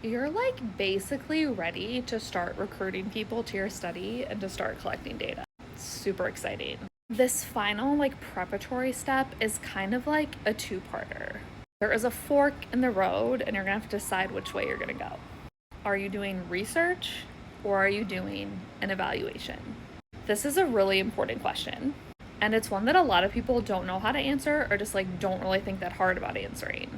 You're like basically ready to start recruiting people to your study and to start collecting data. Super exciting. This final like preparatory step is kind of like a two-parter. There is a fork in the road and you're gonna have to decide which way you're gonna go. Are you doing research or are you doing an evaluation? This is a really important question. And it's one that a lot of people don't know how to answer or just like don't really think that hard about answering.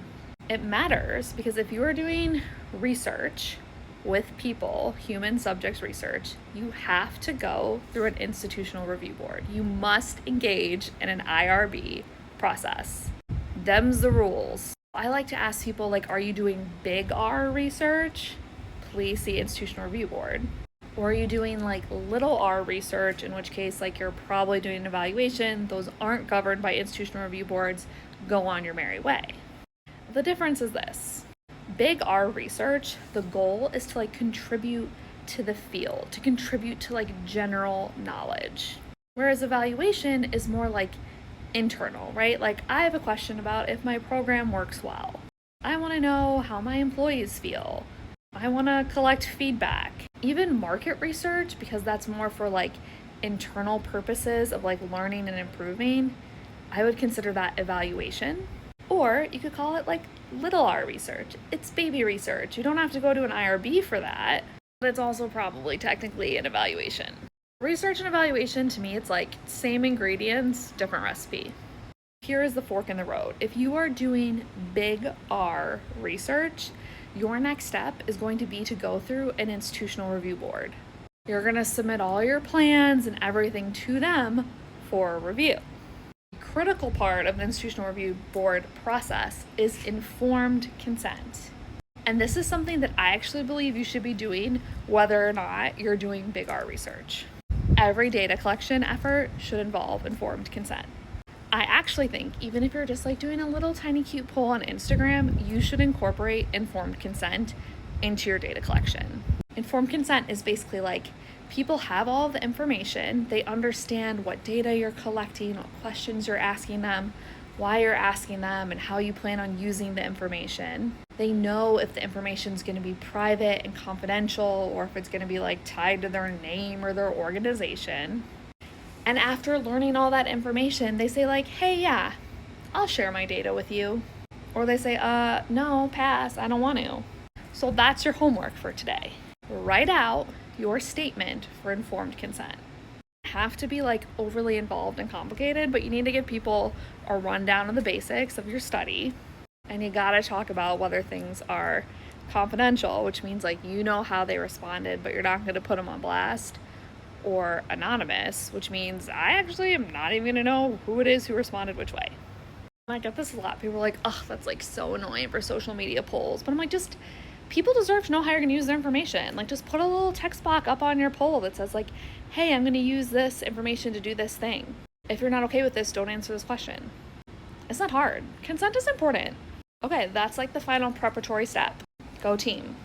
It matters because if you are doing research with people, human subjects research, you have to go through an institutional review board. You must engage in an IRB process. Them's the rules. I like to ask people like, are you doing big R research? Please see institutional review board. Or are you doing like little r research, in which case like you're probably doing an evaluation. Those aren't governed by institutional review boards. Go on your merry way. The difference is this. Big R research, the goal is to like contribute to the field, to contribute to like general knowledge. Whereas evaluation is more like internal, right? Like I have a question about if my program works well. I want to know how my employees feel. I want to collect feedback. Even market research, because that's more for like internal purposes of like learning and improving, I would consider that evaluation. Or you could call it like little r research. It's baby research. You don't have to go to an IRB for that, but it's also probably technically an evaluation. Research and evaluation, to me, it's like same ingredients, different recipe. Here is the fork in the road. If you are doing big R research, your next step is going to be to go through an institutional review board. You're going to submit all your plans and everything to them for review. The critical part of the institutional review board process is informed consent. And this is something that I actually believe you should be doing whether or not you're doing big R research. Every data collection effort should involve informed consent. I actually think even if you're just like doing a little tiny cute poll on Instagram, you should incorporate informed consent into your data collection. Informed consent is basically like people have all the information, they understand what data you're collecting, what questions you're asking them, why you're asking them, and how you plan on using the information. They know if the information is going to be private and confidential or if it's going to be like tied to their name or their organization. And after learning all that information, they say like, hey, yeah, I'll share my data with you. Or they say, no, pass, I don't want to. So that's your homework for today. Write out your statement for informed consent. Have to be like overly involved and complicated, but you need to give people a rundown of the basics of your study. And you gotta talk about whether things are confidential, which means like you know how they responded, but you're not gonna put them on blast. Or anonymous, which means I actually am not even gonna know who it is who responded which way. And I get this a lot. People are like, oh, that's like so annoying for social media polls. But I'm like, just people deserve to know how you're gonna use their information. Like just put a little text box up on your poll that says like, hey, I'm gonna use this information to do this thing. If you're not okay with this, don't answer this question. It's not hard. Consent is important. Okay, that's like the final preparatory step. Go team.